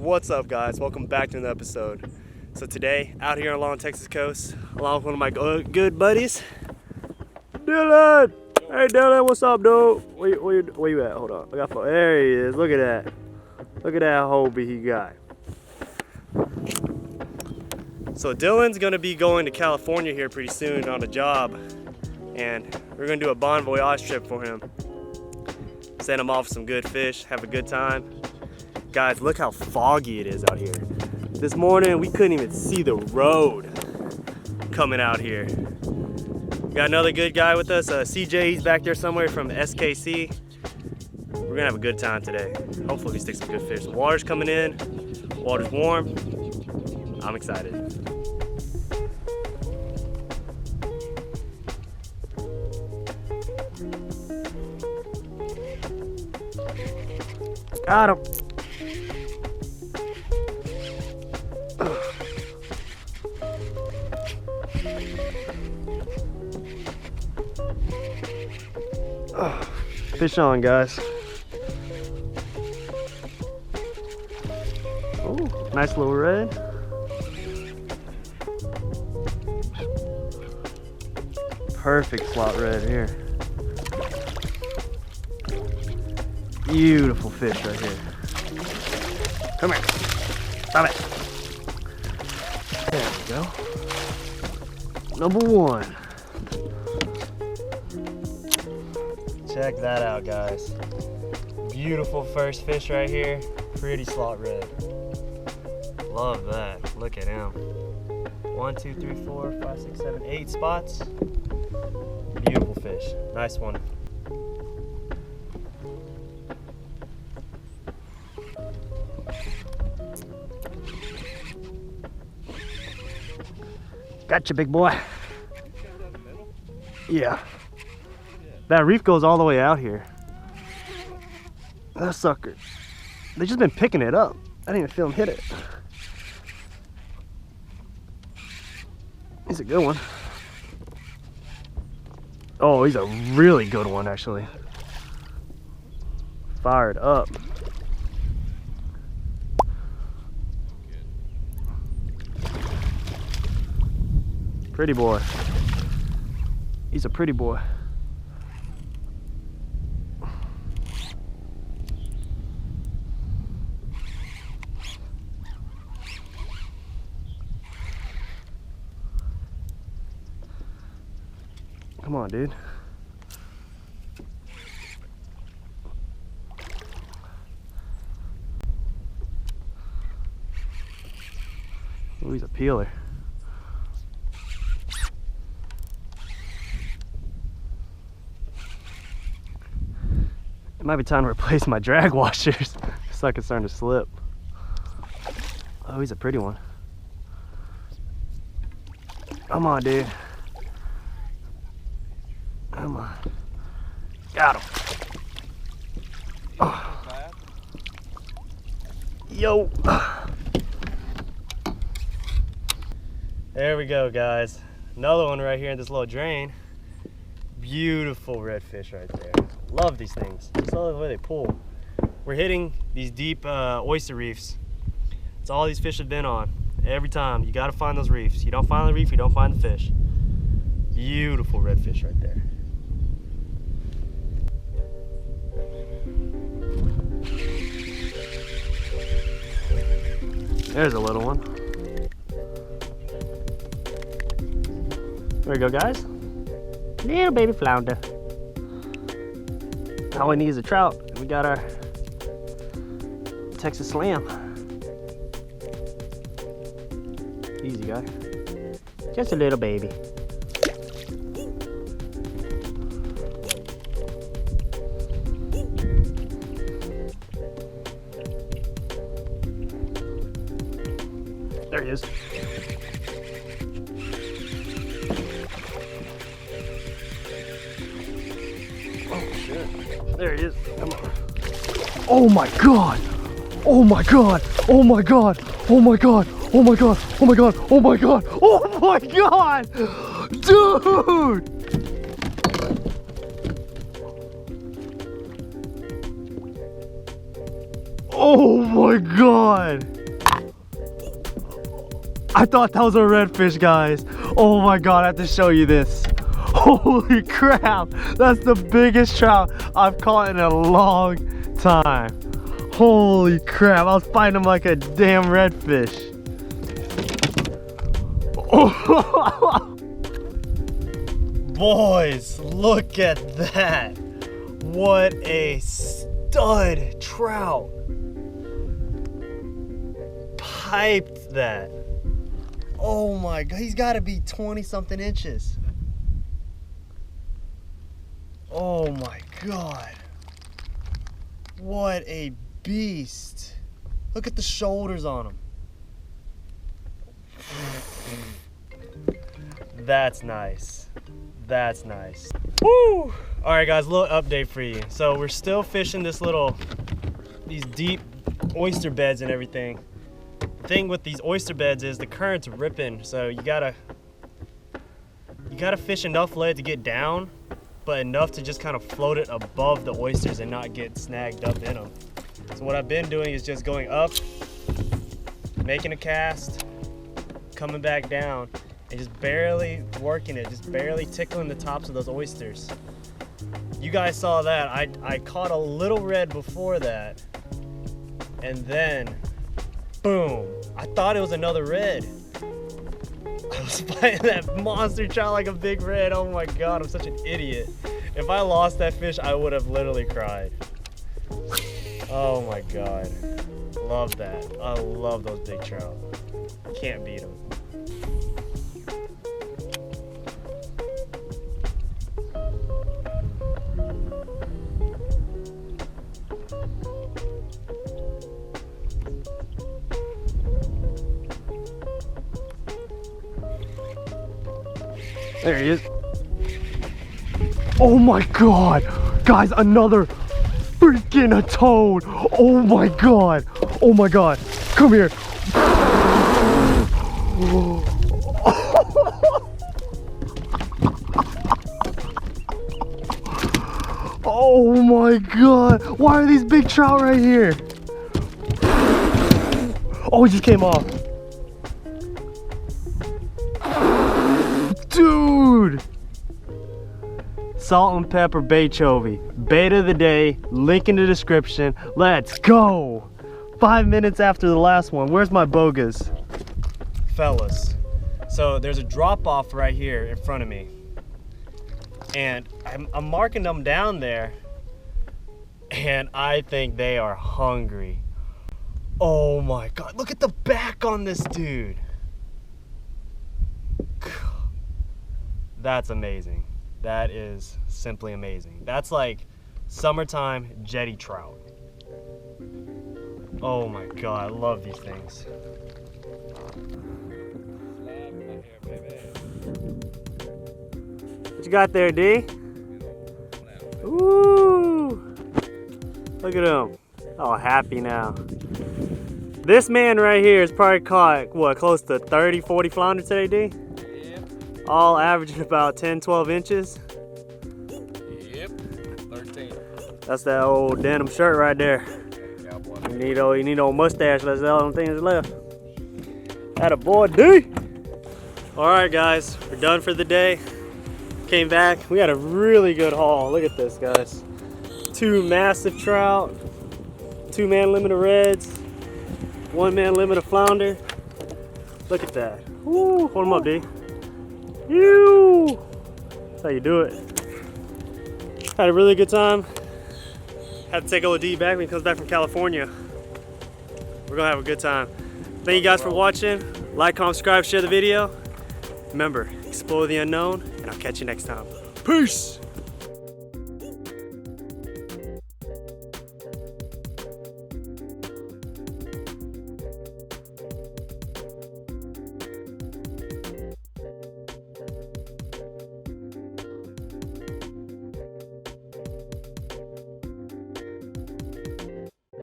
What's up, guys? Welcome back to another episode. So today, out here along the Texas coast, along with one of my good buddies, Dylan. Hey Dylan, what's up, dude? Where you at? Hold on, I got phone. There he is. Look at that. Look at that Hobie he got. So Dylan's gonna be going to California here pretty soon on a job, and we're gonna do a bon voyage trip for him. Send him off with some good fish, have a good time. Guys, look how foggy it is out here. This morning, we couldn't even see the road coming out here. Got another good guy with us, CJ, he's back there somewhere from SKC. We're gonna have a good time today. Hopefully we stick some good fish. The water's coming in, water's warm. I'm excited. Got him. Fish on, guys. Oh, nice little red. Perfect slot red here. Beautiful fish right here. Come here. Stop it. There we go. Number one. Check that out, guys. Beautiful first fish right here. Pretty slot red. Love that. Look at him. 1, 2, 3, 4, 5, 6, 7, 8 spots. Beautiful fish. Nice one. Gotcha, big boy. Yeah. That reef goes all the way out here. That sucker. They just been picking it up. I didn't even feel him hit it. He's a good one. Oh, he's a really good one, actually. Fired up. Pretty boy. He's a pretty boy. Come on, dude. Oh, he's a peeler. It might be time to replace my drag washers so I can start to slip. Oh, he's a pretty one. Come on, dude. Come on. Got him. Oh. Yo. There we go, guys. Another one right here in this little drain. Beautiful redfish right there. Love these things. Just love the way they pull. We're hitting these deep oyster reefs. That's all these fish have been on. Every time, you gotta find those reefs. You don't find the reef, you don't find the fish. Beautiful redfish right there. There's a little one. There we go, guys. Little baby flounder. All we need is a trout, and we got our Texas Slam. Easy, guy. Just a little baby. There he is. Oh shit. There he is. Come on. Oh my god! Oh my god! Oh my god! Oh my god! Oh my god! Oh my god! Oh my god! Oh my god! Dude! Oh my god! I thought that was a redfish, guys. Oh my God, I have to show you this. Holy crap, that's the biggest trout I've caught in a long time. Holy crap, I was fighting him like a damn redfish. Boys, look at that. What a stud trout. Piped that. Oh my God, he's gotta be 20 something inches. Oh my God. What a beast. Look at the shoulders on him. That's nice. That's nice. Woo! All right, guys, a little update for you. So we're still fishing these deep oyster beds and everything. The thing with these oyster beds is the current's ripping, so you gotta fish enough lead to get down, but enough to just kind of float it above the oysters and not get snagged up in them. So what I've been doing is just going up, making a cast, coming back down, and just barely working it, just barely tickling the tops of those oysters. You guys saw that. I caught a little red before that, and then boom, I thought it was another red. I was fighting that monster trout like a big red. Oh my God, I'm such an idiot. If I lost that fish, I would have literally cried. Oh my God, love that. I love those big trout. Can't beat them. There he is. Oh my God, guys, another freaking a toad. Oh my God. Oh my God, come here. Oh my God, why are these big trout right here? Oh, he just came off. Dude! Salt and pepper bait-chovy. Bait of the day, link in the description. Let's go! 5 minutes after the last one. Where's my bogas? Fellas, so there's a drop-off right here in front of me. And I'm marking them down there, and I think they are hungry. Oh my God, look at the back on this dude. That's amazing. That is simply amazing. That's like summertime jetty trout. Oh my God, I love these things. What you got there, D? Ooh! Look at him. Oh, happy now. This man right here has probably caught, what, close to 30, 40 flounder today, D? Yep. All averaging about 10, 12 inches. Yep, 13. That's that old denim shirt right there. You need old mustache, that's the only thing that's left. Atta boy, D! Alright guys, we're done for the day. Came back, we had a really good haul. Look at this, guys. 2 massive trout, 2-man limit of reds, 1-man limit of flounder. Look at that. Woo, hold them up, D. You. That's how you do it. Had a really good time. Had to take old D back when he comes back from California. We're gonna have a good time. Thank you guys for watching. Like, comment, subscribe, share the video. Remember, explore the unknown, and I'll catch you next time. Peace.